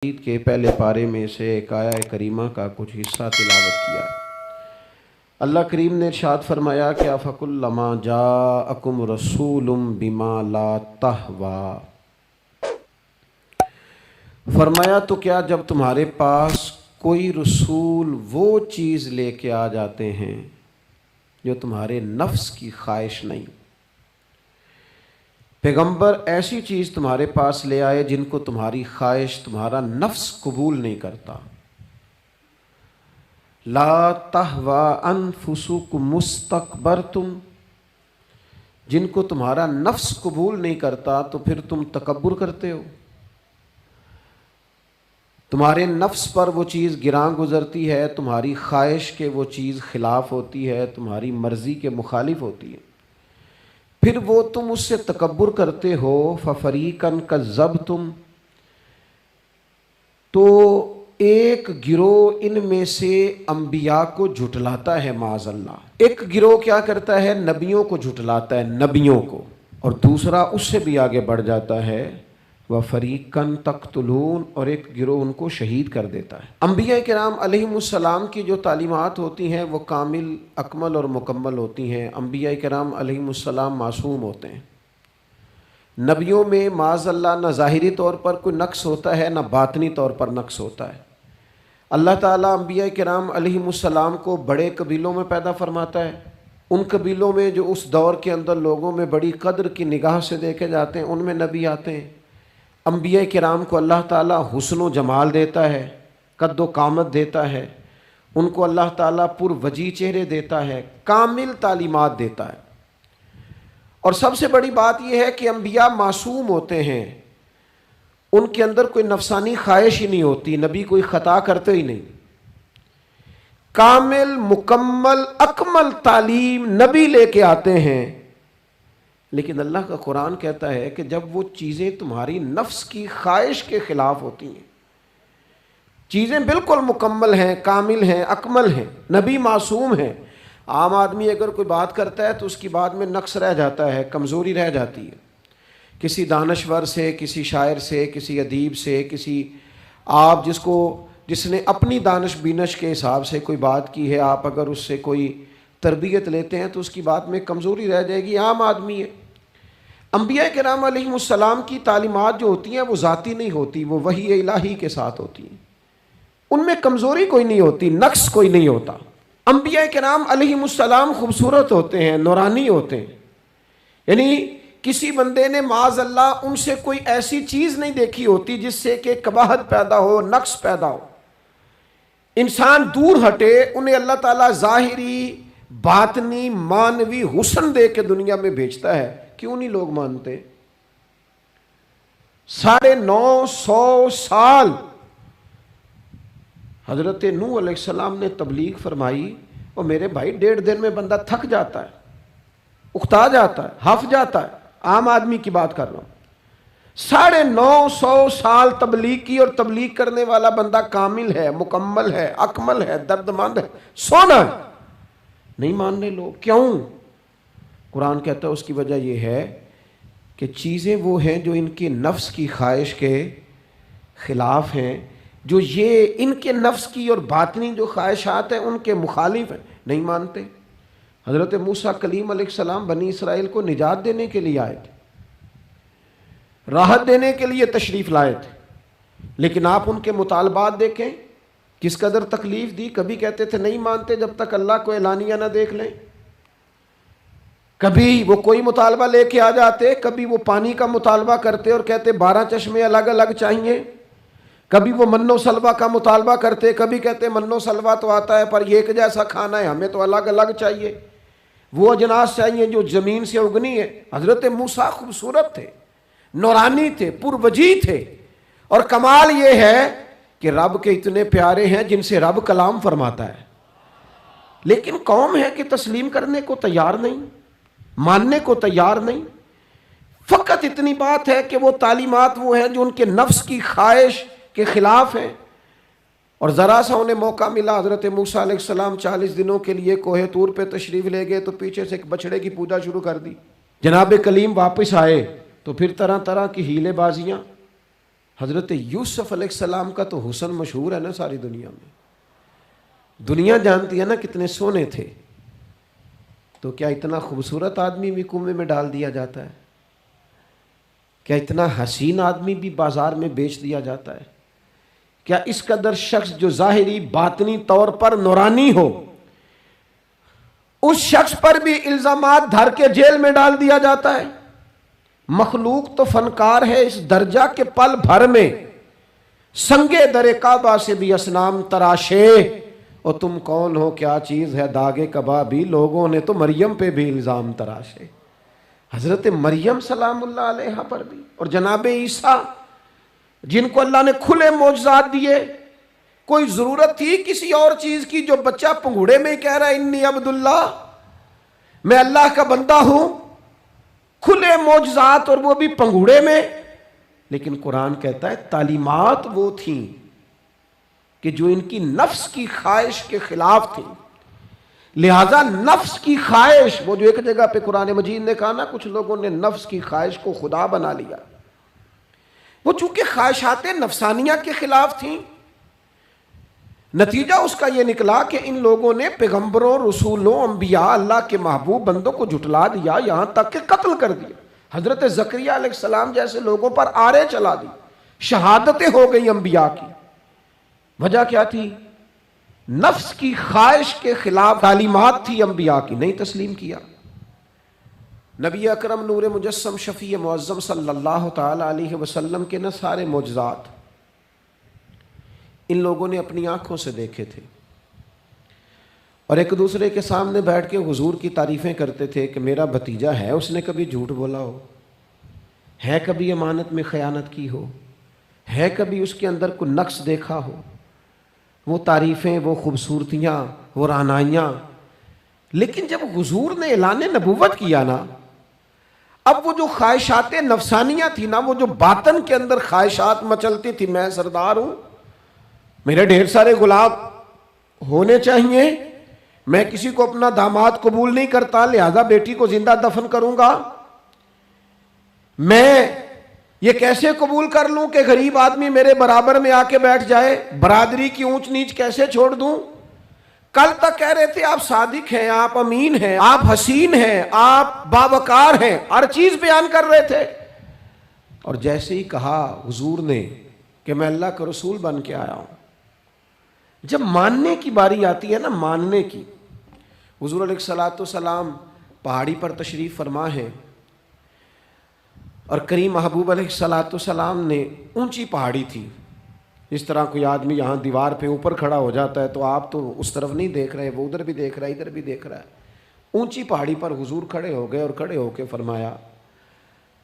کے پہلے پارے میں سے ایک آیہ کریمہ کا کچھ حصہ تلاوت کیا ہے۔ اللہ کریم نے ارشاد فرمایا کہ افکلما جاءکم رسول بما لا تہویٰ، فرمایا تو کیا جب تمہارے پاس کوئی رسول وہ چیز لے کے آ جاتے ہیں جو تمہارے نفس کی خواہش نہیں، پیغمبر ایسی چیز تمہارے پاس لے آئے جن کو تمہاری خواہش، تمہارا نفس قبول نہیں کرتا، لا تہویٰ انفسکم مستکبرتم، جن کو تمہارا نفس قبول نہیں کرتا تو پھر تم تکبر کرتے ہو، تمہارے نفس پر وہ چیز گراں گزرتی ہے، تمہاری خواہش کے وہ چیز خلاف ہوتی ہے، تمہاری مرضی کے مخالف ہوتی ہے، پھر وہ تم اس سے تکبر کرتے ہو، ففریقاً کذبتم، تو ایک گروہ ان میں سے انبیاء کو جھٹلاتا ہے معاذ اللہ، ایک گروہ کیا کرتا ہے؟ نبیوں کو جھٹلاتا ہے، نبیوں کو، اور دوسرا اس سے بھی آگے بڑھ جاتا ہے وَفَرِيقًا تَقْتُلُونَ، اور ایک گروہ ان کو شہید کر دیتا ہے۔ انبیاء کرام علیہم السلام کی جو تعلیمات ہوتی ہیں وہ کامل، اکمل اور مکمل ہوتی ہیں۔ انبیاء کرام علیہم السلام معصوم ہوتے ہیں۔ نبیوں میں معاذ اللہ نہ ظاہری طور پر کوئی نقص ہوتا ہے نہ باطنی طور پر نقص ہوتا ہے۔ اللہ تعالیٰ انبیاء کرام علیہم السلام کو بڑے قبیلوں میں پیدا فرماتا ہے، ان قبیلوں میں جو اس دور کے اندر لوگوں میں بڑی قدر کی نگاہ سے دیکھے جاتے ہیں ان میں نبی آتے ہیں۔ انبیاء کرام کو اللہ تعالیٰ حسن و جمال دیتا ہے، قد و قامت دیتا ہے، ان کو اللہ تعالیٰ پر وجیح چہرے دیتا ہے، کامل تعلیمات دیتا ہے۔ اور سب سے بڑی بات یہ ہے کہ انبیاء معصوم ہوتے ہیں، ان کے اندر کوئی نفسانی خواہش ہی نہیں ہوتی، نبی کوئی خطا کرتے ہی نہیں، کامل مکمل اکمل تعلیم نبی لے کے آتے ہیں۔ لیکن اللہ کا قرآن کہتا ہے کہ جب وہ چیزیں تمہاری نفس کی خواہش کے خلاف ہوتی ہیں، چیزیں بالکل مکمل ہیں، کامل ہیں، اکمل ہیں، نبی معصوم ہیں، عام آدمی اگر کوئی بات کرتا ہے تو اس کی بات میں نقص رہ جاتا ہے، کمزوری رہ جاتی ہے، کسی دانشور سے، کسی شاعر سے، کسی ادیب سے، کسی آپ جس نے اپنی دانش بینش کے حساب سے کوئی بات کی ہے، آپ اگر اس سے کوئی تربیت لیتے ہیں تو اس کی بات میں کمزوری رہ جائے گی، عام آدمی ہے۔ انبیاء کرام علیہم السلام کی تعلیمات جو ہوتی ہیں وہ ذاتی نہیں ہوتی، وہ وحی الہی کے ساتھ ہوتی ہیں، ان میں کمزوری کوئی نہیں ہوتی، نقص کوئی نہیں ہوتا۔ انبیاء کرام علیہم السلام خوبصورت ہوتے ہیں، نورانی ہوتے ہیں، یعنی کسی بندے نے معاذ اللہ ان سے کوئی ایسی چیز نہیں دیکھی ہوتی جس سے کہ قباحت پیدا ہو، نقص پیدا ہو۔ انسان دور ہٹے، انہیں اللہ تعالیٰ ظاہری، باطنی، معنوی حسن دے کے دنیا میں بھیجتا ہے، کیوں نہیں لوگ مانتے؟ 950 سال حضرت نوح علیہ السلام نے تبلیغ فرمائی، اور میرے بھائی 1.5 دن میں بندہ تھک جاتا ہے، اکتا جاتا ہے، ہف جاتا ہے، عام آدمی کی بات کر رہا ہوں۔ 950 سال تبلیغ کی، اور تبلیغ کرنے والا بندہ کامل ہے، مکمل ہے، اکمل ہے، دردمند ہے، سونا ہے، نہیں ماننے لوگ، کیوں؟ قرآن کہتا ہے اس کی وجہ یہ ہے کہ چیزیں وہ ہیں جو ان کے نفس کی خواہش کے خلاف ہیں، جو یہ ان کے نفس کی اور باطنی جو خواہشات ہیں ان کے مخالف ہیں، نہیں مانتے۔ حضرت موسیٰ کلیم علیہ السلام بنی اسرائیل کو نجات دینے کے لیے آئے تھے، راحت دینے کے لیے تشریف لائے تھے، لیکن آپ ان کے مطالبات دیکھیں کس قدر تکلیف دی۔ کبھی کہتے تھے نہیں مانتے جب تک اللہ کو اعلانیہ نہ دیکھ لیں، کبھی وہ کوئی مطالبہ لے کے آ جاتے، کبھی وہ پانی کا مطالبہ کرتے اور کہتے 12 چشمے الگ الگ چاہیے، کبھی وہ من و سلوہ کا مطالبہ کرتے، کبھی کہتے من و سلوہ تو آتا ہے پر ایک جیسا کھانا ہے، ہمیں تو الگ الگ چاہیے، وہ اجناس چاہیے جو زمین سے اگنی ہے۔ حضرت موسیٰ خوبصورت تھے، نورانی تھے، پر وجیح تھے، اور کمال یہ ہے کہ رب کے اتنے پیارے ہیں جن سے رب کلام فرماتا ہے، لیکن قوم ہے کہ تسلیم کرنے کو تیار نہیں، ماننے کو تیار نہیں۔ فقط اتنی بات ہے کہ وہ تعلیمات وہ ہیں جو ان کے نفس کی خواہش کے خلاف ہیں، اور ذرا سا انہیں موقع ملا، حضرت موسیٰ علیہ السلام 40 دنوں کے لیے کوہ طور پہ تشریف لے گئے تو پیچھے سے ایک بچڑے کی پوجا شروع کر دی۔ جناب کلیم واپس آئے تو پھر طرح طرح کی ہیلے بازیاں، حضرت یوسف علیہ السلام کا تو حسن مشہور ہے نا ساری دنیا میں، دنیا جانتی ہے نا کتنے سونے تھے، تو کیا اتنا خوبصورت آدمی بھی کنویں میں ڈال دیا جاتا ہے؟ کیا اتنا حسین آدمی بھی بازار میں بیچ دیا جاتا ہے؟ کیا اس قدر شخص جو ظاہری باطنی طور پر نورانی ہو، اس شخص پر بھی الزامات دھر کے جیل میں ڈال دیا جاتا ہے؟ مخلوق تو فنکار ہے اس درجہ کے پل بھر میں سنگے در کعبہ سے بھی اصنام تراشے، اور تم کون ہو کیا چیز ہے داغے کبابی، لوگوں نے تو مریم پہ بھی الزام تراشے، حضرت مریم سلام اللہ علیہ پر بھی، اور جناب عیسیٰ جن کو اللہ نے کھلے معجزات دیے، کوئی ضرورت تھی کسی اور چیز کی؟ جو بچہ پنگوڑے میں ہی کہہ رہا ہے انی عبداللہ، میں اللہ کا بندہ ہوں، کھلے معجزات اور وہ بھی پنگوڑے میں۔ لیکن قرآن کہتا ہے تعلیمات وہ تھیں کہ جو ان کی نفس کی خواہش کے خلاف تھی، لہذا نفس کی خواہش، وہ جو ایک جگہ پہ قرآن مجید نے کہا نا کچھ لوگوں نے نفس کی خواہش کو خدا بنا لیا، وہ چونکہ خواہشات نفسانیہ کے خلاف تھیں، نتیجہ اس کا یہ نکلا کہ ان لوگوں نے پیغمبروں، رسولوں، انبیاء، اللہ کے محبوب بندوں کو جھٹلا دیا، یہاں تک کہ قتل کر دیا۔ حضرت زکریا علیہ السلام جیسے لوگوں پر آرے چلا دی، شہادتیں ہو گئی انبیاء کی۔ وجہ کیا تھی؟ نفس کی خواہش کے خلاف تعلیمات تھی انبیاء کی، نہیں تسلیم کیا۔ نبی اکرم نور مجسم شفیع معظم صلی اللہ تعالی علیہ وسلم کے نہ سارے معجزات ان لوگوں نے اپنی آنکھوں سے دیکھے تھے، اور ایک دوسرے کے سامنے بیٹھ کے حضور کی تعریفیں کرتے تھے کہ میرا بھتیجا ہے، اس نے کبھی جھوٹ بولا ہو، ہے کبھی امانت میں خیانت کی ہو، ہے کبھی اس کے اندر کوئی نقص دیکھا ہو۔ وہ تعریفیں، وہ خوبصورتیاں، وہ رعنائیاں۔ لیکن جب حضور نے اعلان نبوت کیا نا، اب وہ جو خواہشات نفسانیہ تھی نا، وہ جو باطن کے اندر خواہشات مچلتی تھی، میں سردار ہوں، میرے ڈھیر سارے غلام ہونے چاہیے، میں کسی کو اپنا داماد قبول نہیں کرتا لہذا بیٹی کو زندہ دفن کروں گا، میں یہ کیسے قبول کر لوں کہ غریب آدمی میرے برابر میں آ کے بیٹھ جائے، برادری کی اونچ نیچ کیسے چھوڑ دوں؟ کل تک کہہ رہے تھے آپ صادق ہیں، آپ امین ہیں، آپ حسین ہیں، آپ باوقار ہیں، ہر چیز بیان کر رہے تھے، اور جیسے ہی کہا حضور نے کہ میں اللہ کا رسول بن کے آیا ہوں، جب ماننے کی باری آتی ہے نا، ماننے کی، حضور علیہ الصلوۃ والسلام پہاڑی پر تشریف فرما ہے، اور کریم محبوب علیہ الصلوۃ والسلام نے اونچی پہاڑی تھی، اس طرح کوئی آدمی یہاں دیوار پہ اوپر کھڑا ہو جاتا ہے تو آپ تو اس طرف نہیں دیکھ رہے، وہ ادھر بھی دیکھ رہا ہے، ادھر بھی دیکھ رہا ہے۔ اونچی پہاڑی پر حضور کھڑے ہو گئے اور کھڑے ہو کے فرمایا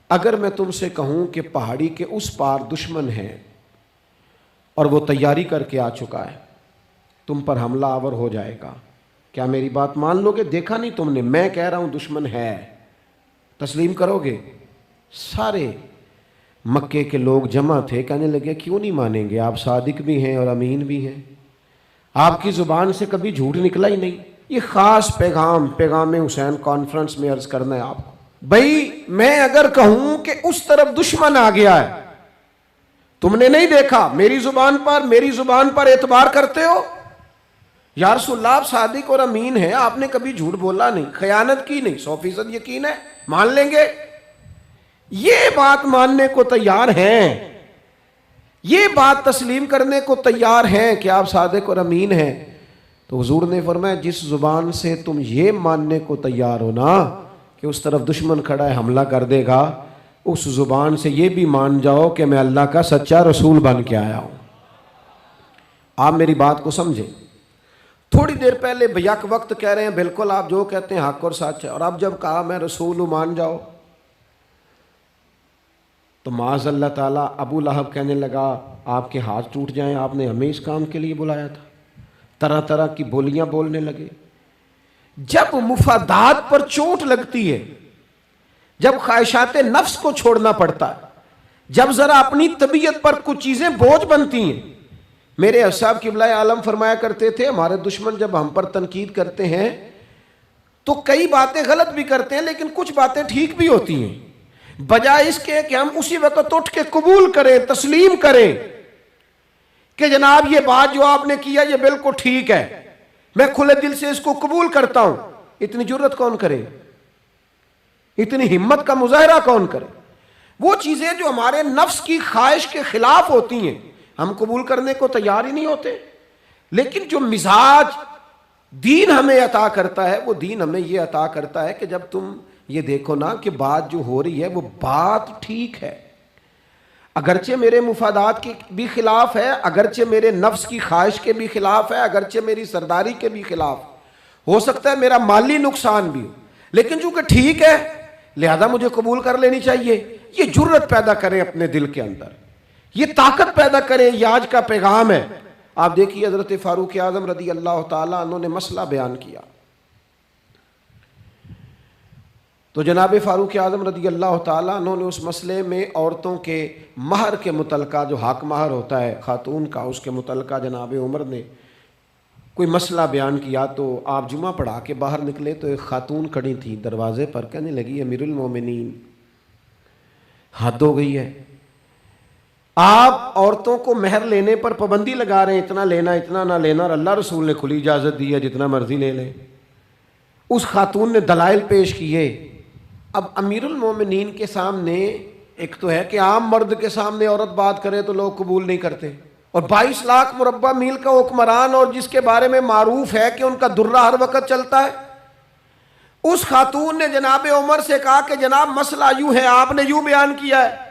اگر میں تم سے کہوں کہ پہاڑی کے اس پار دشمن ہے اور وہ تیاری کر کے آ چکا ہے، تم پر حملہ آور ہو جائے گا، کیا میری بات مان لو گے؟ دیکھا نہیں تم نے، میں کہہ رہا ہوں دشمن ہے، تسلیم کرو گے؟ سارے مکے کے لوگ جمع تھے، کہنے لگے کیوں نہیں مانیں گے، آپ صادق بھی ہیں اور امین بھی ہیں، آپ کی زبان سے کبھی جھوٹ نکلا ہی نہیں۔ یہ خاص پیغام حسین کانفرنس میں عرض کرنا ہے آپ کو، بھئی میں اگر کہوں کہ اس طرف دشمن آ گیا ہے، تم نے نہیں دیکھا، میری زبان پر اعتبار کرتے ہو؟ یا رسول اللہ آپ صادق اور امین ہیں، آپ نے کبھی جھوٹ بولا نہیں، خیانت کی نہیں، 100% یقین ہے، مان لیں گے؟ یہ بات ماننے کو تیار ہیں، یہ بات تسلیم کرنے کو تیار ہیں کہ آپ صادق اور امین ہیں، تو حضور نے فرمایا جس زبان سے تم یہ ماننے کو تیار ہو نا کہ اس طرف دشمن کھڑا ہے حملہ کر دے گا، اس زبان سے یہ بھی مان جاؤ کہ میں اللہ کا سچا رسول بن کے آیا ہوں۔ آپ میری بات کو سمجھیں، تھوڑی دیر پہلے بیک وقت کہہ رہے ہیں بالکل آپ جو کہتے ہیں حق اور سچ ہے، اور اب جب کہا میں رسول ہوں مان جاؤ، تو معاذ اللہ تعالیٰ ابو لہب کہنے لگا آپ کے ہاتھ ٹوٹ جائیں، آپ نے ہمیں اس کام کے لیے بلایا تھا، طرح طرح کی بولیاں بولنے لگے۔ جب مفادات پر چوٹ لگتی ہے، جب خواہشات نفس کو چھوڑنا پڑتا ہے، جب ذرا اپنی طبیعت پر کچھ چیزیں بوجھ بنتی ہیں، میرے اصحاب قبلہ عالم فرمایا کرتے تھے ہمارے دشمن جب ہم پر تنقید کرتے ہیں تو کئی باتیں غلط بھی کرتے ہیں لیکن کچھ باتیں ٹھیک بھی ہوتی ہیں، بجائے اس کے کہ ہم اسی وقت اٹھ کے قبول کریں، تسلیم کریں کہ جناب یہ بات جو آپ نے کیا یہ بالکل ٹھیک ہے، میں کھلے دل سے اس کو قبول کرتا ہوں. اتنی جرت کون کرے؟ اتنی ہمت کا مظاہرہ کون کرے؟ وہ چیزیں جو ہمارے نفس کی خواہش کے خلاف ہوتی ہیں ہم قبول کرنے کو تیار ہی نہیں ہوتے. لیکن جو مزاج دین ہمیں عطا کرتا ہے، وہ دین ہمیں یہ عطا کرتا ہے کہ جب تم یہ دیکھو نا کہ بات جو ہو رہی ہے وہ بات ٹھیک ہے، اگرچہ میرے مفادات کے بھی خلاف ہے، اگرچہ میرے نفس کی خواہش کے بھی خلاف ہے، اگرچہ میری سرداری کے بھی خلاف، ہو سکتا ہے میرا مالی نقصان بھی ہو، لیکن چونکہ ٹھیک ہے لہذا مجھے قبول کر لینی چاہیے. یہ جرت پیدا کریں اپنے دل کے اندر، یہ طاقت پیدا کریں. یہ آج کا پیغام ہے. آپ دیکھیے حضرت فاروق اعظم رضی اللہ تعالیٰ عنہ نے مسئلہ بیان کیا تو جناب فاروق اعظم رضی اللہ تعالیٰ عنہ نے اس مسئلے میں عورتوں کے مہر کے متعلقہ، جو حق مہر ہوتا ہے خاتون کا، اس کے متعلقہ جناب عمر نے کوئی مسئلہ بیان کیا. تو آپ جمعہ پڑھا کے باہر نکلے تو ایک خاتون کھڑی تھی دروازے پر، کہنے لگی امیر المومنین حد ہو گئی ہے، آپ عورتوں کو مہر لینے پر پابندی لگا رہے ہیں، اتنا لینا اتنا نہ لینا، اور اللہ رسول نے کھلی اجازت دی ہے جتنا مرضی لے لیں. اس خاتون نے دلائل پیش کیے. اب امیر المومنین کے سامنے، ایک تو ہے کہ عام مرد کے سامنے عورت بات کرے تو لوگ قبول نہیں کرتے، اور 22 لاکھ مربع میل کا حکمران اور جس کے بارے میں معروف ہے کہ ان کا درہ ہر وقت چلتا ہے. اس خاتون نے جناب عمر سے کہا کہ جناب مسئلہ یوں ہے، آپ نے یوں بیان کیا ہے.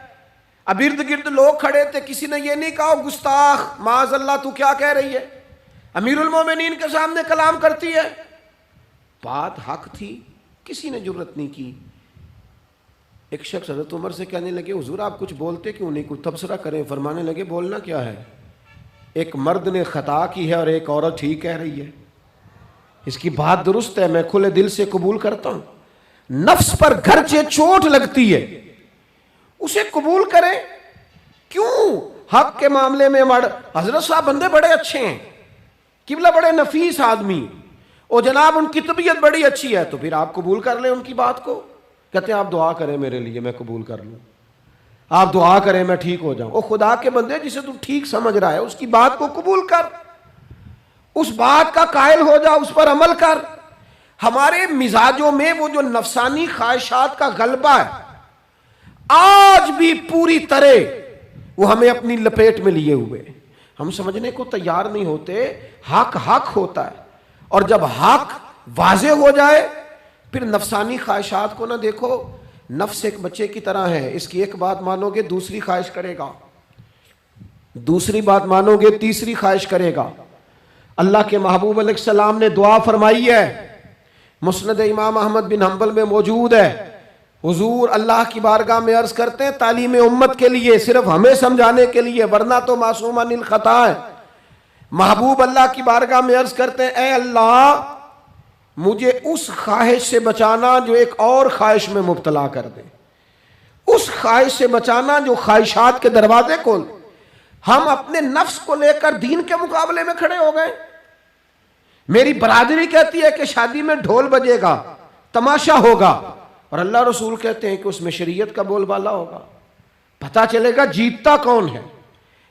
اب ارد گرد لوگ کھڑے تھے، کسی نے یہ نہیں کہا گستاخ معاذ اللہ تو کیا کہہ رہی ہے، امیر المومنین کے سامنے کلام کرتی ہے. بات حق تھی، کسی نے جرت نہیں کی. ایک شخص حضرت عمر سے کہنے لگے حضور آپ کچھ بولتے کیوں نہیں، کچھ تبصرہ کریں. فرمانے لگے بولنا کیا ہے، ایک مرد نے خطا کی ہے اور ایک عورت ٹھیک کہہ رہی ہے، اس کی بات درست ہے، میں کھلے دل سے قبول کرتا ہوں. نفس پر گرچہ چوٹ لگتی ہے اسے قبول کریں. کیوں؟ حق کے معاملے میں حضرت صاحب بندے بڑے اچھے ہیں، قبلہ بڑے نفیس آدمی، اور جناب ان کی طبیعت بڑی اچھی ہے، تو پھر آپ قبول کر لیں ان کی بات کو. کہتے ہیں آپ دعا کریں میرے لیے میں قبول کر لوں، آپ دعا کریں میں ٹھیک ہو جاؤں. او خدا کے بندے، جسے تو ٹھیک سمجھ رہا ہے اس کی بات کو قبول کر، اس بات کا قائل ہو جا، اس پر عمل کر. ہمارے مزاجوں میں وہ جو نفسانی خواہشات کا غلبہ ہے آج بھی پوری طرح وہ ہمیں اپنی لپیٹ میں لیے ہوئے. ہم سمجھنے کو تیار نہیں ہوتے حق حق ہوتا ہے، اور جب حق واضح ہو جائے پھر نفسانی خواہشات کو نہ دیکھو. نفس ایک بچے کی طرح ہے، اس کی ایک بات مانو گے دوسری خواہش کرے گا، دوسری بات مانو گے تیسری خواہش کرے گا. اللہ کے محبوب علیہ السلام نے دعا فرمائی ہے، مسند امام احمد بن حنبل میں موجود ہے. حضور اللہ کی بارگاہ میں عرض کرتے ہیں تعلیم امت کے لیے، صرف ہمیں سمجھانے کے لیے، ورنہ تو معصوم عن الخطا ہے. محبوب اللہ کی بارگاہ میں عرض کرتے ہیں اے اللہ مجھے اس خواہش سے بچانا جو ایک اور خواہش میں مبتلا کر دے، اس خواہش سے بچانا جو خواہشات کے دروازے کھول. ہم اپنے نفس کو لے کر دین کے مقابلے میں کھڑے ہو گئے. میری برادری کہتی ہے کہ شادی میں ڈھول بجے گا، تماشا ہوگا، اور اللہ رسول کہتے ہیں کہ اس میں شریعت کا بول بالا ہوگا، پتہ چلے گا جیتتا کون ہے.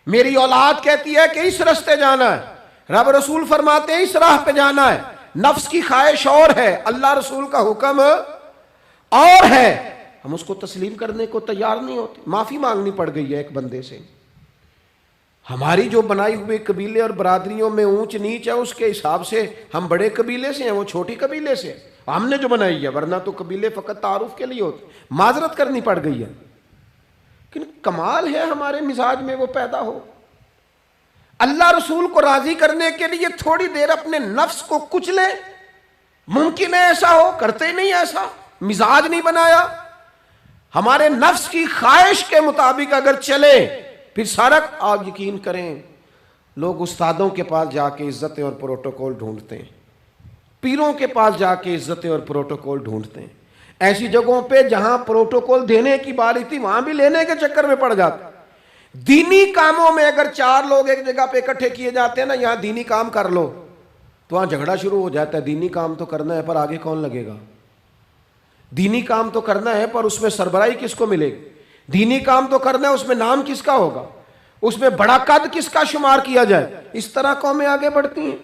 میری اولاد کہتی ہے کہ اس رستے جانا ہے، رب رسول فرماتے ہیں اس راہ پہ جانا ہے. نفس کی خواہش اور ہے، اللہ رسول کا حکم اور ہے. ہم اس کو تسلیم کرنے کو تیار نہیں ہوتے. معافی مانگنی پڑ گئی ہے ایک بندے سے. ہماری جو بنائی ہوئے قبیلے اور برادریوں میں اونچ نیچ ہے اس کے حساب سے ہم بڑے قبیلے سے ہیں، وہ چھوٹی قبیلے سے ہم نے جو بنائی ہے، ورنہ تو قبیلے فقط تعارف کے لیے ہوتے. معذرت کرنی پڑ گئی ہے. لیکن کمال ہے ہمارے مزاج میں وہ پیدا ہو. اللہ رسول کو راضی کرنے کے لیے تھوڑی دیر اپنے نفس کو کچلے. ممکن ہے ایسا ہو؟ کرتے ہی نہیں ایسا، مزاج نہیں بنایا. ہمارے نفس کی خواہش کے مطابق اگر چلے پھر سارا. آپ یقین کریں لوگ استادوں کے پاس جا کے عزتیں اور پروٹوکول ڈھونڈتے ہیں، پیروں کے پاس جا کے عزتیں اور پروٹوکول ڈھونڈتے ہیں. ایسی جگہوں پہ جہاں پروٹوکول دینے کی باری تھی وہاں بھی لینے کے چکر میں پڑ جاتے. دینی کاموں میں اگر 4 لوگ ایک جگہ پہ اکٹھے کیے جاتے ہیں نا، یہاں دینی کام کر لو، تو وہاں جھگڑا شروع ہو جاتا ہے. دینی کام تو کرنا ہے پر آگے کون لگے گا؟ دینی کام تو کرنا ہے پر اس میں سربراہی کس کو ملے گی؟ دینی کام تو کرنا ہے، اس میں نام کس کا ہوگا؟ اس میں بڑا قد کس کا شمار کیا جائے؟ اس طرح قومیں آگے بڑھتی ہیں۔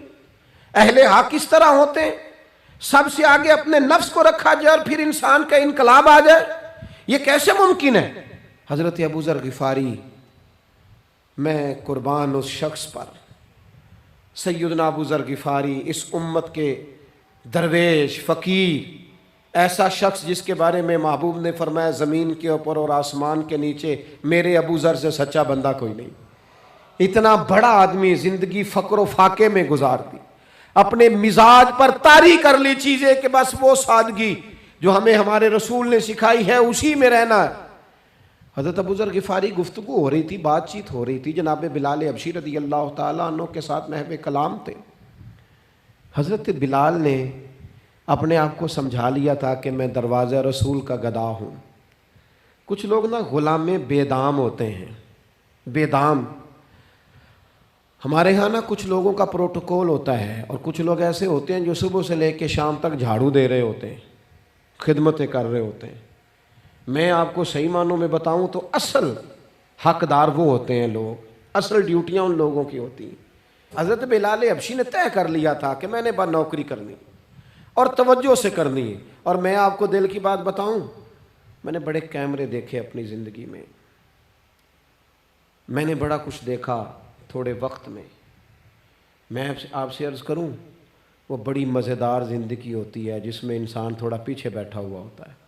اہل حق کس طرح ہوتے ہیں؟ سب سے آگے اپنے نفس کو رکھا جائے اور پھر انسان کا انقلاب آ جائے، یہ کیسے ممکن ہے؟ حضرت ابو ذر غفاری، میں قربان اس شخص پر، سیدنا ابو ذر غفاری، اس امت کے درویش فقیر، ایسا شخص جس کے بارے میں محبوب نے فرمایا زمین کے اوپر اور آسمان کے نیچے میرے ابو ذر سے سچا بندہ کوئی نہیں۔ اتنا بڑا آدمی زندگی فقر و فاقے میں گزار دی، اپنے مزاج پر طاری کر لی چیزیں کہ بس وہ سادگی جو ہمیں ہمارے رسول نے سکھائی ہے اسی میں رہنا ہے۔ حضرت ابو ذر غفاری گفتگو ہو رہی تھی، بات چیت ہو رہی تھی، جناب بلال حبشی رضی اللہ تعالیٰ عنہ کے ساتھ محو کلام تھے۔ حضرت بلال نے اپنے آپ کو سمجھا لیا تھا کہ میں دروازہ رسول کا گدا ہوں۔ کچھ لوگ نا غلام بے دام ہوتے ہیں، بے دام۔ ہمارے ہاں نا کچھ لوگوں کا پروٹوکول ہوتا ہے، اور کچھ لوگ ایسے ہوتے ہیں جو صبح سے لے کے شام تک جھاڑو دے رہے ہوتے ہیں، خدمتیں کر رہے ہوتے ہیں۔ میں آپ کو صحیح معنوں میں بتاؤں تو اصل حقدار وہ ہوتے ہیں لوگ، اصل ڈیوٹیاں ان لوگوں کی ہوتی ہیں۔ حضرت بلال حبشی نے طے کر لیا تھا کہ میں نے بس نوکری کرنی اور توجہ سے کرنی ہے۔ اور میں آپ کو دل کی بات بتاؤں، میں نے بڑے کیمرے دیکھے اپنی زندگی میں، میں نے بڑا کچھ دیکھا تھوڑے وقت میں۔ میں آپ سے عرض کروں، وہ بڑی مزیدار زندگی ہوتی ہے جس میں انسان تھوڑا پیچھے بیٹھا ہوا ہوتا ہے،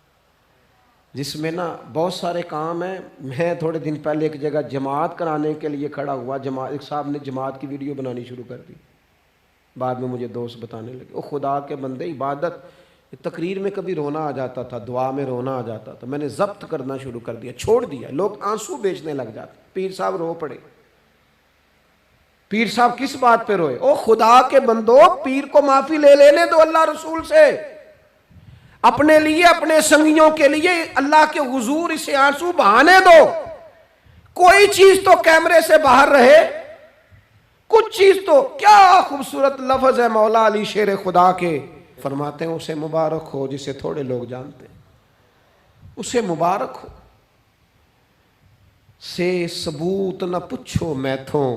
جس میں نا بہت سارے کام ہیں۔ میں تھوڑے دن پہلے ایک جگہ جماعت کرانے کے لیے کھڑا ہوا، ایک صاحب نے جماعت کی ویڈیو بنانی شروع کر دی، بعد میں مجھے دوست بتانے لگے، او خدا کے بندے، عبادت تقریر میں کبھی رونا آ جاتا تھا، دعا میں رونا آ جاتا تھا، میں نے ضبط کرنا شروع کر دیا، چھوڑ دیا۔ لوگ آنسو بیچنے لگ جاتے، پیر صاحب رو پڑے۔ پیر صاحب کس بات پہ روئے؟ او خدا کے بندو، پیر کو معافی لے لینے دو اللہ رسول سے، اپنے لیے اپنے سنگیوں کے لیے اللہ کے حضور اسے آنسو بہانے دو۔ کوئی چیز تو کیمرے سے باہر رہے، کچھ چیز تو۔ کیا خوبصورت لفظ ہے مولا علی شیر خدا کے، فرماتے ہیں اسے مبارک ہو جسے تھوڑے لوگ جانتے ہیں، اسے مبارک ہو۔ سے ثبوت نہ پچھو میتھوں،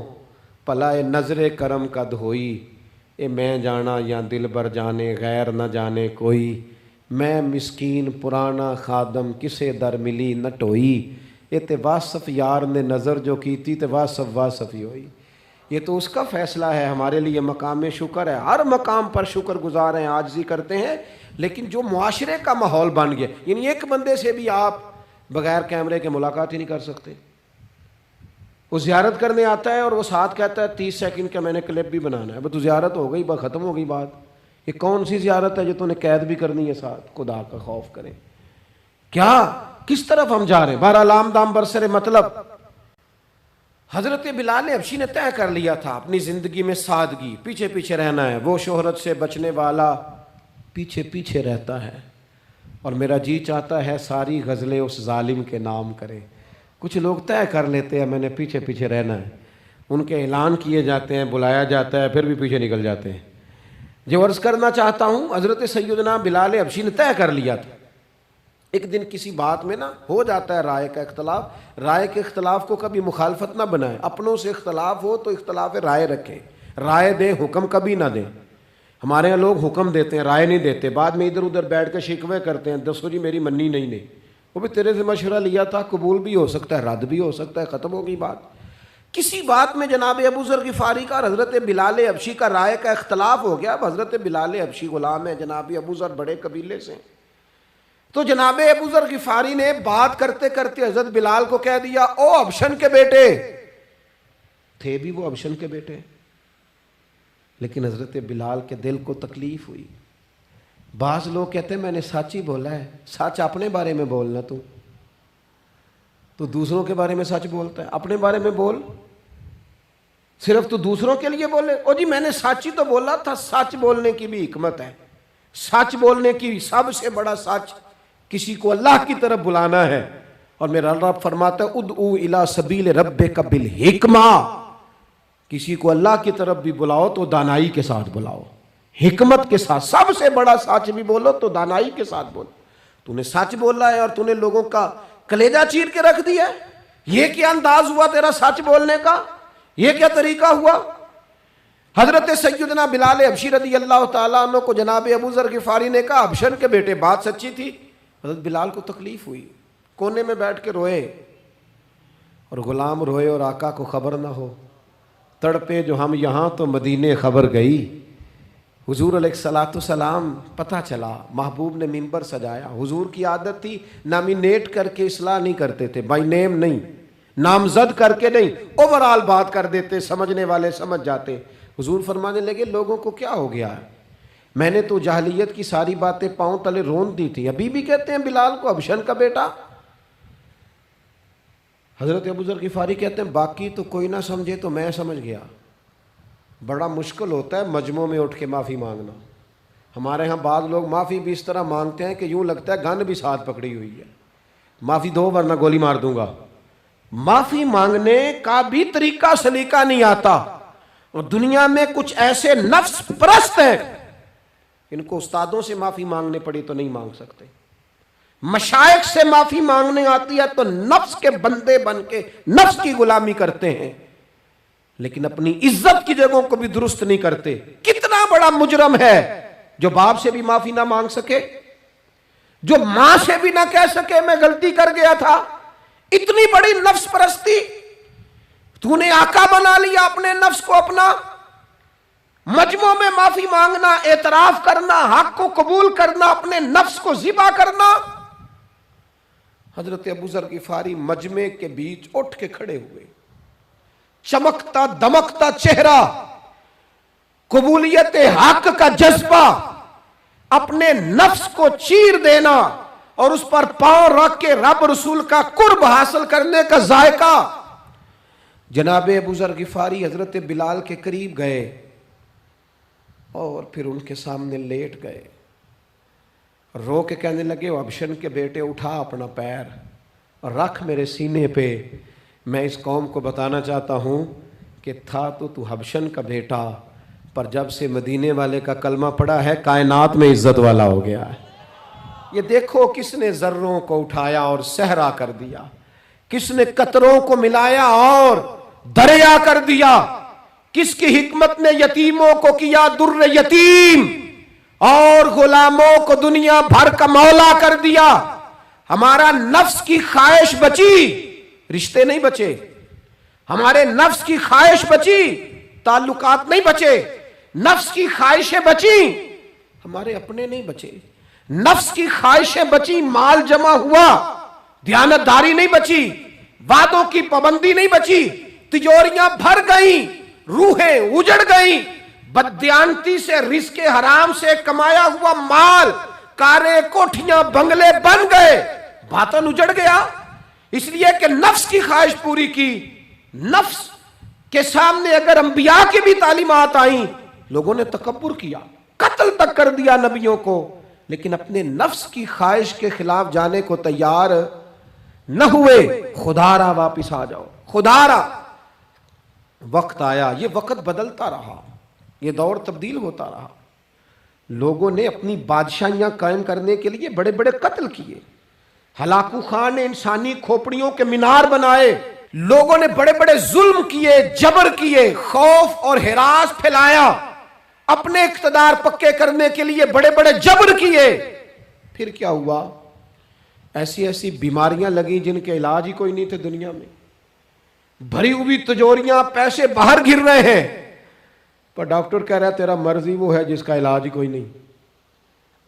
پلائے نظر کرم کا دھوئی، اے میں جانا یا دل بر جانے غیر نہ جانے کوئی، میں مسکین پرانا خادم کسے در ملی نہ ٹوئی، یہ تے واصف یار نے نظر جو کی تھی تے واصف ہی ہوئی۔ یہ تو اس کا فیصلہ ہے، ہمارے لیے مقام شکر ہے، ہر مقام پر شکر گزار ہیں، عاجزی کرتے ہیں، لیکن جو معاشرے کا ماحول بن گیا، یعنی ایک بندے سے بھی آپ بغیر کیمرے کے ملاقات ہی نہیں کر سکتے۔ وہ زیارت کرنے آتا ہے اور وہ ساتھ کہتا ہے 30 سیکنڈ کا میں نے کلپ بھی بنانا ہے، تو زیارت ہو گئی، بس ختم ہو گئی بات۔ یہ کون سی زیارت ہے جو تو نے قید بھی کرنی ہے ساتھ؟ خدا کا خوف کریں، کیا کس طرف ہم جا رہے ہیں؟ بہرحال عام دام برسر مطلب، حضرت بلال حبشی نے طے کر لیا تھا اپنی زندگی میں سادگی، پیچھے پیچھے رہنا ہے۔ وہ شہرت سے بچنے والا پیچھے پیچھے رہتا ہے، اور میرا جی چاہتا ہے ساری غزلیں اس ظالم کے نام کریں۔ کچھ لوگ طے کر لیتے ہیں میں نے پیچھے پیچھے رہنا ہے، ان کے اعلان کیے جاتے ہیں، بلایا جاتا ہے، پھر بھی پیچھے نکل جاتے ہیں۔ جو عرض کرنا چاہتا ہوں، حضرت سیدنا بلال حبشی نے طے کر لیا تھا۔ ایک دن کسی بات میں نا ہو جاتا ہے رائے کا اختلاف، رائے کے اختلاف کو کبھی مخالفت نہ بنائیں، اپنوں سے اختلاف ہو تو اختلاف رائے رکھیں، رائے دیں، حکم کبھی نہ دیں۔ ہمارے یہاں لوگ حکم دیتے ہیں، رائے نہیں دیتے، بعد میں ادھر ادھر بیٹھ کے شکوے کرتے ہیں، دسو جی میری منی نہیں، وہ بھی تیرے سے مشورہ لیا تھا، قبول بھی ہو سکتا ہے، رد بھی ہو سکتا ہے، ختم ہو گئی بات۔ کسی بات میں جناب ابو ذر غفاری کا اور حضرت بلال حبشی کا رائے کا اختلاف ہو گیا۔ اب حضرت بلال حبشی غلام ہے، جناب ابو ذر بڑے قبیلے سے، تو جناب ابو ذر غفاری نے بات کرتے کرتے حضرت بلال کو کہہ دیا، او حبشن کے بیٹے، تھے بھی وہ حبشن کے بیٹے، لیکن حضرت بلال کے دل کو تکلیف ہوئی۔ بعض لوگ کہتے ہیں میں نے سچ ہی بولا ہے، سچ اپنے بارے میں بولنا، تو دوسروں کے بارے میں سچ بولتا ہے، اپنے بارے میں بول، صرف تو دوسروں کے لیے بولے۔ او جی میں نے سچ ہی تو بولا تھا۔ سچ بولنے کی بھی حکمت ہے، سچ بولنے کی سب سے بڑا سچ کسی کو اللہ کی طرف بلانا ہے، اور میرا رب فرماتا ہے ادعو الی سبیل ربک بالحکمہ، کسی کو اللہ کی طرف بھی بلاؤ تو دانائی کے ساتھ بلاؤ، حکمت کے ساتھ۔ سب سے بڑا سچ بھی بولو تو دانائی کے ساتھ بولو۔ تو نے سچ بولا ہے اور تو نے لوگوں کا کلیجہ چیر کے رکھ دیا ہے. یہ کیا انداز ہوا تیرا سچ بولنے کا؟ یہ کیا طریقہ ہوا؟ حضرت سیدنا بلال حبشی رضی اللہ تعالیٰ عنہ کو جناب ابو ذر غفاری نے کہا حبشن کے بیٹے بات سچی تھی. حضرت بلال کو تکلیف ہوئی, کونے میں بیٹھ کے روئے, اور غلام روئے اور آقا کو خبر نہ ہو. تڑپے جو ہم یہاں تو مدینے خبر گئی. حضور علیہ الصلوۃ والسلام پتہ چلا, محبوب نے منبر سجایا. حضور کی عادت تھی نامینیٹ کر کے اصلاح نہیں کرتے تھے, بائی نیم نہیں, نامزد کر کے نہیں, اوورال بات کر دیتے, سمجھنے والے سمجھ جاتے. حضور فرمانے لگے لوگوں کو کیا ہو گیا ہے, میں نے تو جاہلیت کی ساری باتیں پاؤں تلے رون دی تھی, ابھی بھی کہتے ہیں بلال کو حبشن کا بیٹا. حضرت ابو ذر غفاری کہتے ہیں باقی تو کوئی نہ سمجھے تو میں سمجھ گیا. بڑا مشکل ہوتا ہے مجمعوں میں اٹھ کے معافی مانگنا. ہمارے ہاں بعض لوگ معافی بھی اس طرح مانگتے ہیں کہ یوں لگتا ہے گن بھی ساتھ پکڑی ہوئی ہے, معافی دو ورنہ گولی مار دوں گا. معافی مانگنے کا بھی طریقہ سلیقہ نہیں آتا. اور دنیا میں کچھ ایسے نفس پرست ہیں, ان کو استادوں سے معافی مانگنے پڑی تو نہیں مانگ سکتے, مشائخ سے معافی مانگنے آتی ہے تو نفس کے بندے بن کے نفس کی غلامی کرتے ہیں, لیکن اپنی عزت کی جگہوں کو بھی درست نہیں کرتے. کتنا بڑا مجرم ہے جو باپ سے بھی معافی نہ مانگ سکے, جو ماں سے بھی نہ کہہ سکے میں غلطی کر گیا تھا. اتنی بڑی نفس پرستی. تو نے آقا بنا لیا اپنے نفس کو اپنا. مجمعوں میں معافی مانگنا, اعتراف کرنا, حق کو قبول کرنا, اپنے نفس کو ذبح کرنا. حضرت ابو ذر غفاری مجمع کے بیچ اٹھ کے کھڑے ہوئے, چمکتا دمکتا چہرہ, قبولیت حق کا جذبہ, اپنے نفس کو چیر دینا اور اس پر پاؤں رکھ کے رب رسول کا قرب حاصل کرنے کا ذائقہ. جناب ابو ذر غفاری حضرت بلال کے قریب گئے اور پھر ان کے سامنے لیٹ گئے, رو کے کہنے لگے حبشن کے بیٹے اٹھا اپنا پیر اور رکھ میرے سینے پہ. میں اس قوم کو بتانا چاہتا ہوں کہ تھا تو حبشن کا بیٹا, پر جب سے مدینے والے کا کلمہ پڑا ہے کائنات میں عزت والا ہو گیا ہے. یہ دیکھو کس نے ذروں کو اٹھایا اور صحرا کر دیا, کس نے قطروں کو ملایا اور دریا کر دیا, کس کی حکمت نے یتیموں کو کیا در یتیم اور غلاموں کو دنیا بھر کا مولا کر دیا. ہمارا نفس کی خواہش بچی, رشتے نہیں بچے. ہمارے نفس کی خواہش بچی, تعلقات نہیں بچے. نفس کی خواہشیں بچی, ہمارے اپنے نہیں بچے. نفس کی خواہشیں بچی, مال جمع ہوا, دیانتداری نہیں بچی, وعدوں کی پابندی نہیں بچی, تجوریاں بھر گئیں, روحیں اجڑ گئیں. بددیانتی سے رزق حرام سے کمایا ہوا مال, کاریں کوٹھیاں بنگلے بن گئے, باطن اجڑ گیا. اس لیے کہ نفس کی خواہش پوری کی. نفس کے سامنے اگر انبیاء کی بھی تعلیمات آئیں, لوگوں نے تکبر کیا, قتل تک کر دیا نبیوں کو, لیکن اپنے نفس کی خواہش کے خلاف جانے کو تیار نہ ہوئے. خدارا واپس آ جاؤ, خدارا. وقت آیا, یہ وقت بدلتا رہا, یہ دور تبدیل ہوتا رہا. لوگوں نے اپنی بادشاہیاں قائم کرنے کے لیے بڑے بڑے قتل کیے. ہلاکو خان نے انسانی کھوپڑیوں کے مینار بنائے. لوگوں نے بڑے بڑے ظلم کیے, جبر کیے, خوف اور ہراس پھیلایا. اپنے اقتدار پکے کرنے کے لیے بڑے بڑے جبر کیے. پھر کیا ہوا؟ ایسی ایسی بیماریاں لگیں جن کے علاج ہی کوئی نہیں تھے دنیا میں. بھری ہوئی تجوریاں, پیسے باہر گر رہے ہیں, پر ڈاکٹر کہہ رہا ہے تیرا مرض ہی وہ ہے جس کا علاج ہی کوئی نہیں.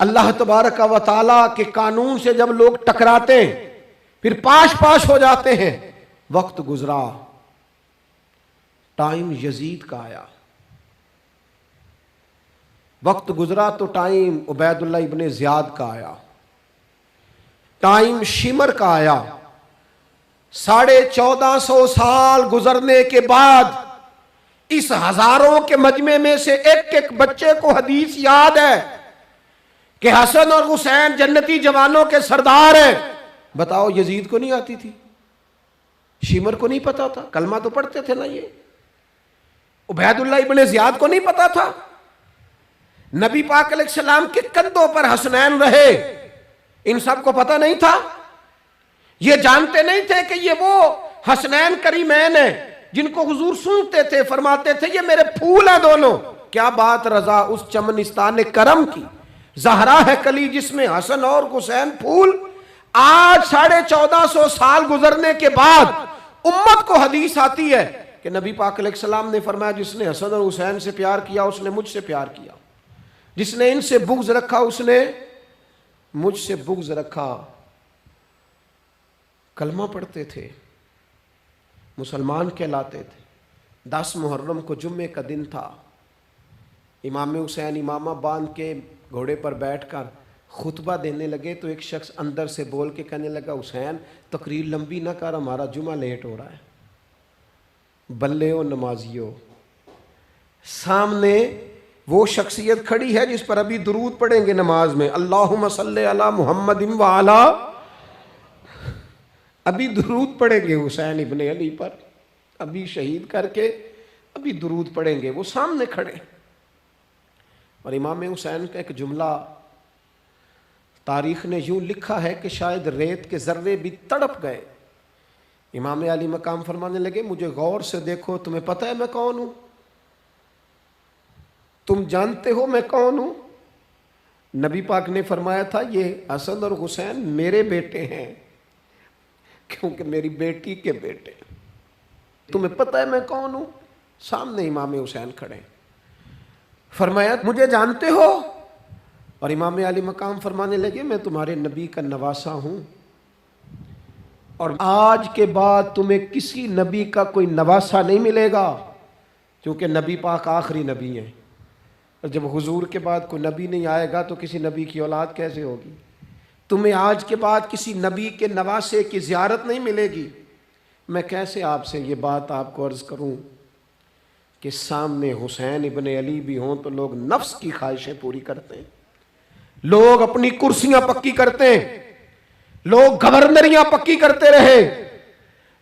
اللہ تبارک و تعالیٰ کے قانون سے جب لوگ ٹکراتے ہیں پھر پاش ہو جاتے ہیں. وقت گزرا, ٹائم یزید کا آیا. وقت گزرا تو ٹائم عبید اللہ ابن زیاد کا آیا. ٹائم شمر کا آیا. 1450 سال گزرنے کے بعد اس ہزاروں کے مجمع میں سے ایک ایک بچے کو حدیث یاد ہے کہ حسن اور حسین جنتی جوانوں کے سردار ہیں. بتاؤ یزید کو نہیں آتی تھی؟ شمر کو نہیں پتا تھا؟ کلمہ تو پڑھتے تھے نا. یہ عبید اللہ ابن زیاد کو نہیں پتا تھا؟ نبی پاک علیہ السلام کے کندھوں پر حسنین رہے, ان سب کو پتہ نہیں تھا؟ یہ جانتے نہیں تھے کہ یہ وہ حسنین کریمین ہیں جن کو حضور سنتے تھے، فرماتے تھے یہ میرے پھول ہیں دونوں؟ کیا بات رضا اس چمنستان کرم کی، زہرا ہے کلی جس میں حسن اور حسین پھول۔ آج 1450 سال گزرنے کے بعد امت کو حدیث آتی ہے کہ نبی پاک علیہ السلام نے فرمایا جس نے حسن اور حسین سے پیار کیا اس نے مجھ سے پیار کیا، جس نے ان سے بغض رکھا اس نے مجھ سے بغض رکھا۔ کلمہ پڑھتے تھے، مسلمان کہلاتے تھے۔ 10 محرم کو جمعے کا دن تھا، امام حسین امامہ باندھ کے گھوڑے پر بیٹھ کر خطبہ دینے لگے تو ایک شخص اندر سے بول کے کہنے لگا حسین تقریر لمبی نہ کر، ہمارا جمعہ لیٹ ہو رہا ہے۔ بلے و نمازیو، سامنے وہ شخصیت کھڑی ہے جس پر ابھی درود پڑھیں گے نماز میں، اللہم صلی علی محمد وعلی، ابھی درود پڑھیں گے حسین ابن علی پر، ابھی شہید کر کے ابھی درود پڑھیں گے، وہ سامنے کھڑے۔ اور امام حسین کا ایک جملہ تاریخ نے یوں لکھا ہے کہ شاید ریت کے ذرے بھی تڑپ گئے۔ امام علی مقام فرمانے لگے مجھے غور سے دیکھو، تمہیں پتہ ہے میں کون ہوں؟ تم جانتے ہو میں کون ہوں؟ نبی پاک نے فرمایا تھا یہ حسن اور حسین میرے بیٹے ہیں کیونکہ میری بیٹی کے بیٹے۔ تمہیں پتہ ہے میں کون ہوں؟ سامنے امام حسین کھڑے، فرمایا مجھے جانتے ہو؟ اور امام علی مقام فرمانے لگے میں تمہارے نبی کا نواسا ہوں، اور آج کے بعد تمہیں کسی نبی کا کوئی نواسا نہیں ملے گا، کیونکہ نبی پاک آخری نبی ہیں، اور جب حضور کے بعد کوئی نبی نہیں آئے گا تو کسی نبی کی اولاد کیسے ہوگی؟ تمہیں آج کے بعد کسی نبی کے نواسے کی زیارت نہیں ملے گی۔ میں کیسے آپ سے یہ بات آپ کو عرض کروں کہ سامنے حسین ابن علی بھی ہوں تو لوگ نفس کی خواہشیں پوری کرتے ہیں، لوگ اپنی کرسیاں پکی کرتے ہیں، لوگ گورنریاں پکی کرتے رہے،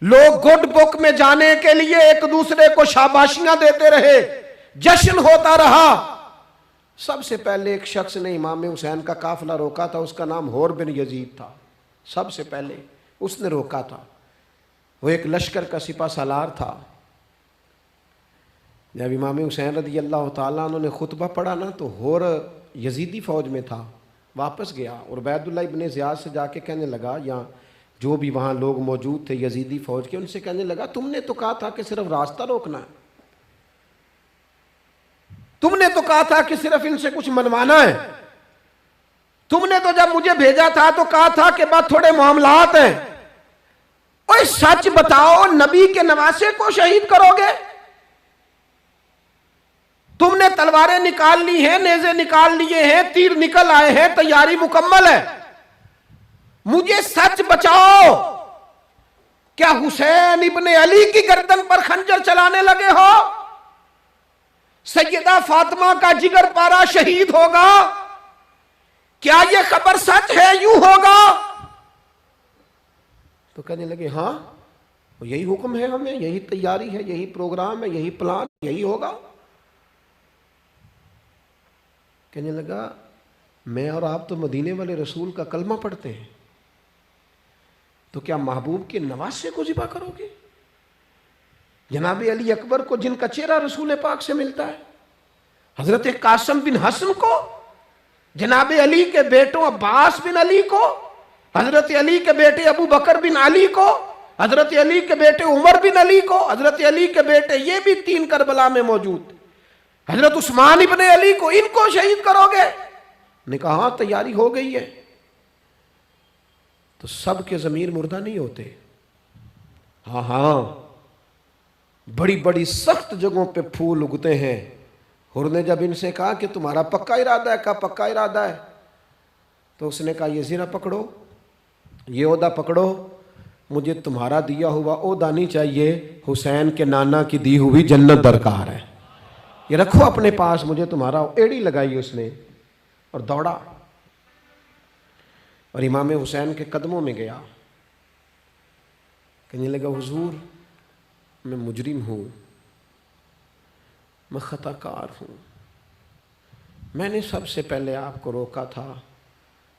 لوگ گڈ بک میں جانے کے لیے ایک دوسرے کو شاباشیاں دیتے رہے، جشن ہوتا رہا۔ سب سے پہلے ایک شخص نے امام حسین کا قافلہ روکا تھا، اس کا نام حور بن یزید تھا، سب سے پہلے اس نے روکا تھا، وہ ایک لشکر کا سپہ سالار تھا۔ جب امام حسین رضی اللہ تعالیٰ عنہ نے خطبہ پڑھا نا تو حور یزیدی فوج میں تھا، واپس گیا اور عبید اللہ ابن زیاد سے جا کے کہنے لگا، یا جو بھی وہاں لوگ موجود تھے یزیدی فوج کے، ان سے کہنے لگا تم نے تو کہا تھا کہ صرف راستہ روکنا ہے، تم نے تو کہا تھا کہ صرف ان سے کچھ منوانا ہے، تم نے تو جب مجھے بھیجا تھا تو کہا تھا کہ بات تھوڑے معاملات ہیں، اوہ سچ بتاؤ نبی کے نواسے کو شہید کرو گے؟ تم نے تلواریں نکال لی ہیں، نیزے نکال لیے ہیں، تیر نکل آئے ہیں، تیاری مکمل ہے، مجھے سچ بچاؤ، کیا حسین ابن علی کی گردن پر خنجر چلانے لگے ہو؟ سیدہ فاطمہ کا جگر پارا شہید ہوگا، کیا یہ خبر سچ ہے؟ یوں ہوگا؟ تو کہنے لگے ہاں یہی حکم ہے ہمیں، یہی تیاری ہے، یہی پروگرام ہے، یہی پلان، یہی ہوگا۔ کہنے لگا میں اور آپ تو مدینے والے رسول کا کلمہ پڑھتے ہیں، تو کیا محبوب کے نواسے کو ذبح کرو گے؟ جناب علی اکبر کو جن کا چہرہ رسول پاک سے ملتا ہے، حضرت قاسم بن حسن کو، جناب علی کے بیٹوں عباس بن علی کو، حضرت علی کے بیٹے ابو بکر بن علی کو، حضرت علی کے بیٹے عمر بن علی کو، حضرت علی کے بیٹے یہ بھی 3 کربلا میں موجود، حضرت عثمان ابن علی کو، ان کو شہید کرو گے؟ نے کہا ہاں تیاری ہو گئی ہے۔ تو سب کے ضمیر مردہ نہیں ہوتے، ہاں بڑی بڑی سخت جگہوں پہ پھول اگتے ہیں۔ حور نے جب ان سے کہا کہ تمہارا پکا ارادہ ہے، کہا پکا ارادہ ہے، تو اس نے کہا یہ زیرہ پکڑو، یہ عہدہ پکڑو، مجھے تمہارا دیا ہوا عہدہ نہیں چاہیے، حسین کے نانا کی دی ہوئی جنت درکار ہے، یہ رکھو اپنے پاس، مجھے تمہارا۔ ایڑی لگائی اس نے اور دوڑا اور امام حسین کے قدموں میں گیا، کہنے لگا حضور میں مجرم ہوں، میں خطا کار ہوں، میں نے سب سے پہلے آپ کو روکا تھا،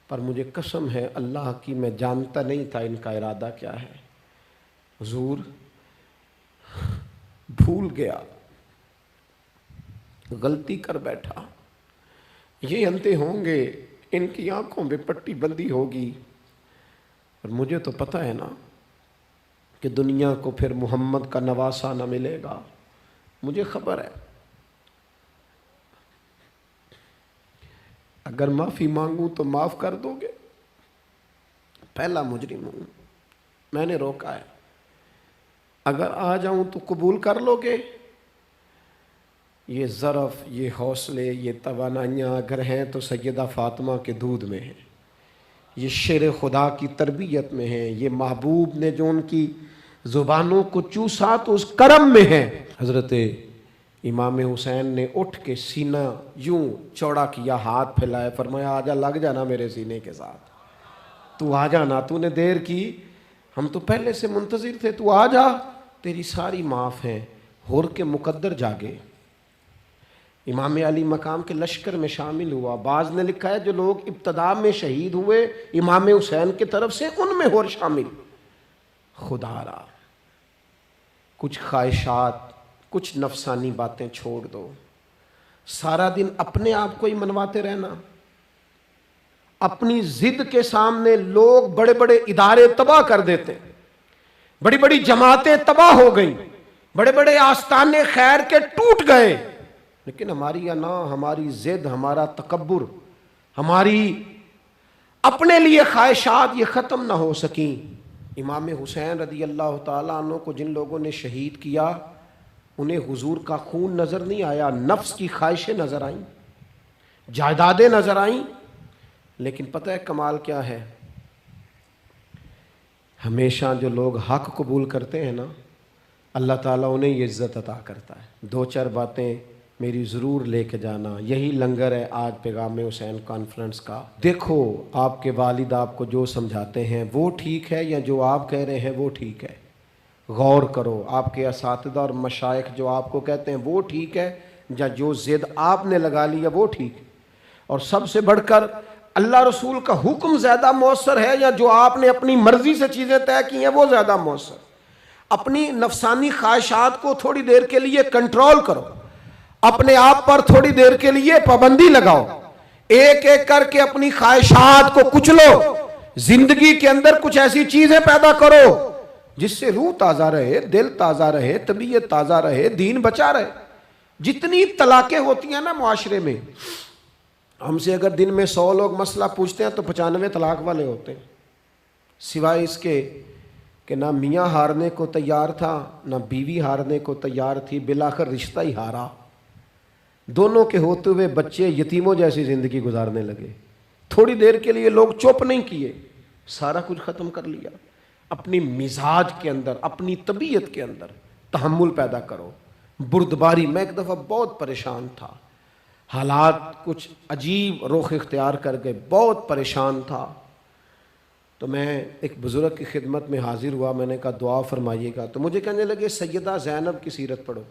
پر مجھے قسم ہے اللہ کی، میں جانتا نہیں تھا ان کا ارادہ کیا ہے. حضور بھول گیا، غلطی کر بیٹھا. یہ اندھے ہوں گے، ان کی آنکھوں پہ پٹی بندی ہوگی، اور مجھے تو پتہ ہے نا کہ دنیا کو پھر محمد کا نواسہ نہ ملے گا. مجھے خبر ہے اگر معافی مانگوں تو معاف کر دو گے. پہلا مجرم ہوں، میں نے روکا ہے. اگر آ جاؤں تو قبول کر لو گے. یہ ظرف، یہ حوصلے، یہ توانائیاں اگر ہیں تو سیدہ فاطمہ کے دودھ میں ہیں، یہ شیر خدا کی تربیت میں ہیں، یہ محبوب نے جو ان کی زبانوں کو چوسا تو اس کرم میں ہے. حضرت امام حسین نے اٹھ کے سینہ یوں چوڑا کیا، ہاتھ پھیلائے، فرمایا آجا، لگ جانا میرے سینے کے ساتھ، تو آ جانا، تو نے دیر کی، ہم تو پہلے سے منتظر تھے، تو آ جا، تیری ساری معاف ہیں. ہور کے مقدر جاگے. امام علی مقام کے لشکر میں شامل ہوا. بعض نے لکھا ہے جو لوگ ابتدا میں شہید ہوئے امام حسین کی طرف سے، ان میں ہور شامل. خدا را کچھ خواہشات، کچھ نفسانی باتیں چھوڑ دو. سارا دن اپنے آپ کو ہی منواتے رہنا. اپنی ضد کے سامنے لوگ بڑے بڑے ادارے تباہ کر دیتے، بڑی بڑی جماعتیں تباہ ہو گئیں، بڑے بڑے آستانے خیر کے ٹوٹ گئے، لیکن ہماری انا، ہماری ضد، ہمارا تکبر، ہماری اپنے لیے خواہشات یہ ختم نہ ہو سکیں. امام حسین رضی اللہ تعالیٰ عنہ کو جن لوگوں نے شہید کیا، انہیں حضور کا خون نظر نہیں آیا، نفس کی خواہشیں نظر آئیں، جائیدادیں نظر آئیں. لیکن پتہ ہے کمال کیا ہے؟ ہمیشہ جو لوگ حق قبول کرتے ہیں نا، اللہ تعالیٰ انہیں یہ عزت عطا کرتا ہے. دو چار باتیں میری ضرور لے کے جانا. یہی لنگر ہے آج پیغام حسین کانفرنس کا. دیکھو آپ کے والد آپ کو جو سمجھاتے ہیں وہ ٹھیک ہے، یا جو آپ کہہ رہے ہیں وہ ٹھیک ہے؟ غور کرو. آپ کے اساتذہ اور مشائخ جو آپ کو کہتے ہیں وہ ٹھیک ہے، یا جو ضد آپ نے لگا لیا وہ ٹھیک ہے؟ اور سب سے بڑھ کر اللہ رسول کا حکم زیادہ مؤثر ہے، یا جو آپ نے اپنی مرضی سے چیزیں طے کی ہیں وہ زیادہ مؤثر؟ اپنی نفسانی خواہشات کو تھوڑی دیر کے لیے کنٹرول کرو، اپنے آپ پر تھوڑی دیر کے لیے پابندی لگاؤ، ایک ایک کر کے اپنی خواہشات کو کچلو. زندگی کے اندر کچھ ایسی چیزیں پیدا کرو جس سے روح تازہ رہے، دل تازہ رہے، طبیعت تازہ رہے، دین بچا رہے. جتنی طلاقیں ہوتی ہیں نا معاشرے میں، ہم سے اگر دن میں 100 لوگ مسئلہ پوچھتے ہیں تو 95 طلاق والے ہوتے ہیں، سوائے اس کے کہ نہ میاں ہارنے کو تیار تھا نہ بیوی ہارنے کو تیار تھی، بالآخر رشتہ ہی ہارا. دونوں کے ہوتے ہوئے بچے یتیموں جیسی زندگی گزارنے لگے. تھوڑی دیر کے لیے لوگ چپ نہیں کیے، سارا کچھ ختم کر لیا. اپنی مزاج کے اندر، اپنی طبیعت کے اندر تحمل پیدا کرو. بردباری، میں ایک دفعہ بہت پریشان تھا، حالات کچھ عجیب رخ اختیار کر گئے، بہت پریشان تھا. تو میں ایک بزرگ کی خدمت میں حاضر ہوا، میں نے کہا دعا فرمائیے گا. تو مجھے کہنے لگے سیدہ زینب کی سیرت پڑھو.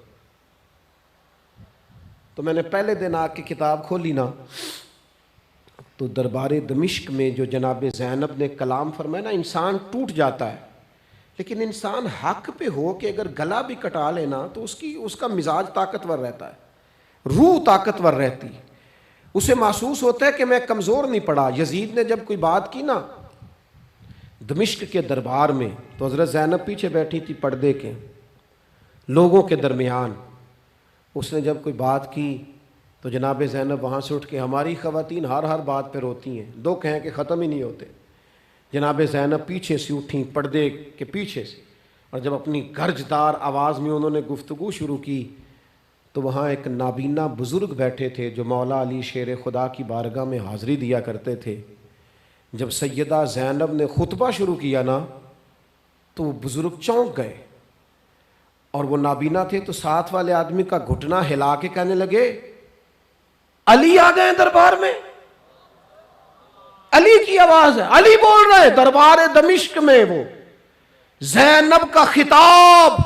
تو میں نے پہلے دن آ کے کتاب کھولی نا، تو دربار دمشق میں جو جناب زینب نے کلام فرمایا نا، انسان ٹوٹ جاتا ہے. لیکن انسان حق پہ ہو کہ اگر گلا بھی کٹا لینا تو اس کا مزاج طاقتور رہتا ہے، روح طاقتور رہتی، اسے محسوس ہوتا ہے کہ میں کمزور نہیں پڑا. یزید نے جب کوئی بات کی نا دمشق کے دربار میں، تو حضرت زینب پیچھے بیٹھی تھی پردے کے لوگوں کے درمیان. اس نے جب کوئی بات کی تو جناب زینب وہاں سے اٹھ کے، ہماری خواتین ہر بات پہ روتی ہیں، دو کہیں کہ ختم ہی نہیں ہوتے. جناب زینب پیچھے سے اٹھیں پردے کے پیچھے سے، اور جب اپنی گرجدار آواز میں انہوں نے گفتگو شروع کی تو وہاں ایک نابینا بزرگ بیٹھے تھے جو مولا علی شیر خدا کی بارگاہ میں حاضری دیا کرتے تھے. جب سیدہ زینب نے خطبہ شروع کیا نا تو وہ بزرگ چونک گئے، اور وہ نابینا تھے تو ساتھ والے آدمی کا گھٹنا ہلا کے کہنے لگے علی آ گئے دربار میں. علی کی آواز ہے، علی بول رہے دربار دمشق میں. وہ زینب کا خطاب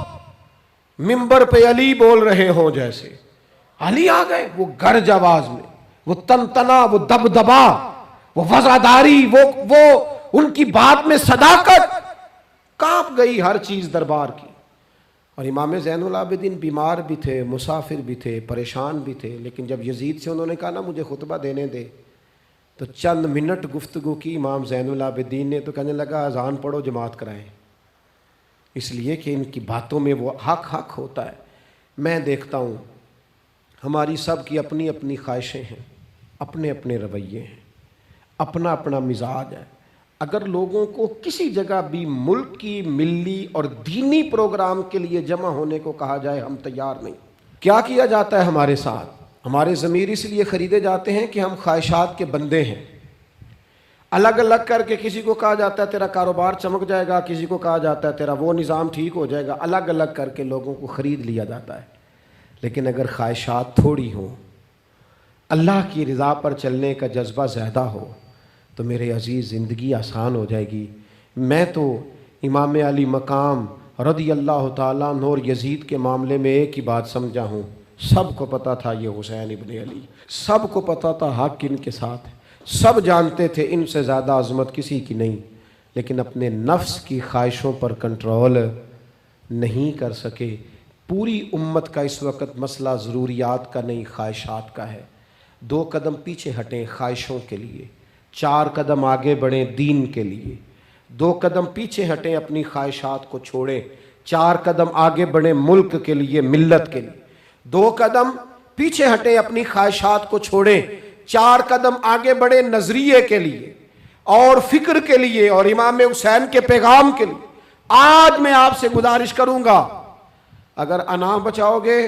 منبر پہ علی بول رہے ہوں جیسے. علی آ گئے، وہ گرج آواز میں، وہ تنتنا، وہ دبدبا، وہ وفاداری، وہ ان کی بات میں صداقت، کانپ گئی ہر چیز دربار کی۔ اور امام زین العابدین بیمار بھی تھے، مسافر بھی تھے، پریشان بھی تھے، لیکن جب یزید سے انہوں نے کہا نا مجھے خطبہ دینے دے، تو چند منٹ گفتگو کی امام زین العابدین نے، تو کہنے لگا اذان پڑھو جماعت کرائیں، اس لیے کہ ان کی باتوں میں وہ حق ہوتا ہے۔ میں دیکھتا ہوں ہماری سب کی اپنی اپنی خواہشیں ہیں، اپنے اپنے رویے ہیں، اپنا اپنا مزاج ہے۔ اگر لوگوں کو کسی جگہ بھی ملک کی ملی اور دینی پروگرام کے لیے جمع ہونے کو کہا جائے، ہم تیار نہیں۔ کیا کیا جاتا ہے ہمارے ساتھ؟ ہمارے ضمیر اس لیے خریدے جاتے ہیں کہ ہم خواہشات کے بندے ہیں۔ الگ الگ کر کے کسی کو کہا جاتا ہے تیرا کاروبار چمک جائے گا، کسی کو کہا جاتا ہے تیرا وہ نظام ٹھیک ہو جائے گا، الگ الگ کر کے لوگوں کو خرید لیا جاتا ہے۔ لیکن اگر خواہشات تھوڑی ہوں، اللہ کی رضا پر چلنے کا جذبہ زیادہ ہو، تو میرے عزیز زندگی آسان ہو جائے گی۔ میں تو امام علی مقام رضی اللہ تعالیٰ عنہ اور یزید کے معاملے میں ایک ہی بات سمجھا ہوں، سب کو پتہ تھا یہ حسین ابن علی، سب کو پتہ تھا حق ان کے ساتھ ہے، سب جانتے تھے ان سے زیادہ عظمت کسی کی نہیں، لیکن اپنے نفس کی خواہشوں پر کنٹرول نہیں کر سکے۔ پوری امت کا اس وقت مسئلہ ضروریات کا نہیں، خواہشات کا ہے۔ 2 قدم پیچھے ہٹیں خواہشوں کے لیے، 4 قدم آگے بڑھیں دین کے لیے۔ 2 قدم پیچھے ہٹیں اپنی خواہشات کو چھوڑیں، 4 قدم آگے بڑھیں ملک کے لیے، ملت کے لیے۔ 2 قدم پیچھے ہٹیں اپنی خواہشات کو چھوڑیں، 4 قدم آگے بڑھیں نظریے کے لیے اور فکر کے لیے اور امام حسین کے پیغام کے لیے۔ آج میں آپ سے گزارش کروں گا، اگر انا بچاؤ گے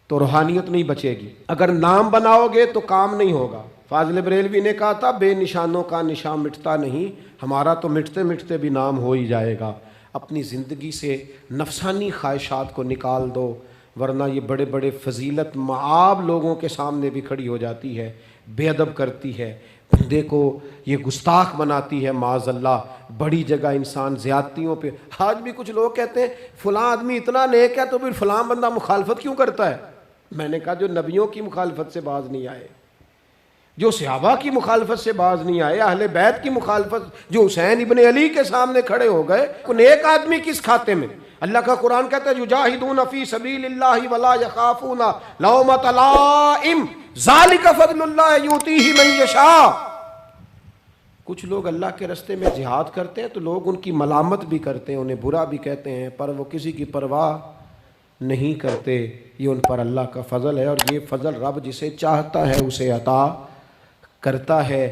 تو روحانیت نہیں بچے گی، اگر نام بناؤ گے تو کام نہیں ہوگا۔ فاضل بریلوی نے کہا تھا بے نشانوں کا نشان مٹتا نہیں، ہمارا تو مٹتے مٹتے بھی نام ہو ہی جائے گا۔ اپنی زندگی سے نفسانی خواہشات کو نکال دو، ورنہ یہ بڑے بڑے فضیلت معاب لوگوں کے سامنے بھی کھڑی ہو جاتی ہے، بے ادب کرتی ہے، بندے کو یہ گستاخ بناتی ہے معاذ اللہ۔ بڑی جگہ انسان زیادتیوں پہ، آج بھی کچھ لوگ کہتے ہیں فلاں آدمی اتنا نیک ہے تو پھر فلاں بندہ مخالفت کیوں کرتا ہے؟ میں نے کہا جو نبیوں کی مخالفت سے باز نہیں آئے، جو صحابہ کی مخالفت سے باز نہیں آئے، اہل بیت کی مخالفت، جو حسین ابن علی کے سامنے کھڑے ہو گئے، کوئی نیک آدمی کس کھاتے میں؟ اللہ کا قرآن کہتا ہے یجاہدون فی سبیل اللہ ولا یخافون لومۃ لائم ذالک فضل اللہ یؤتیہ من یشاء۔ کچھ لوگ اللہ کے راستے میں جہاد کرتے ہیں تو لوگ ان کی ملامت بھی کرتے ہیں، انہیں برا بھی کہتے ہیں، پر وہ کسی کی پرواہ نہیں کرتے۔ یہ ان پر اللہ کا فضل ہے، اور یہ فضل رب جسے چاہتا ہے اسے عطا کرتا ہے۔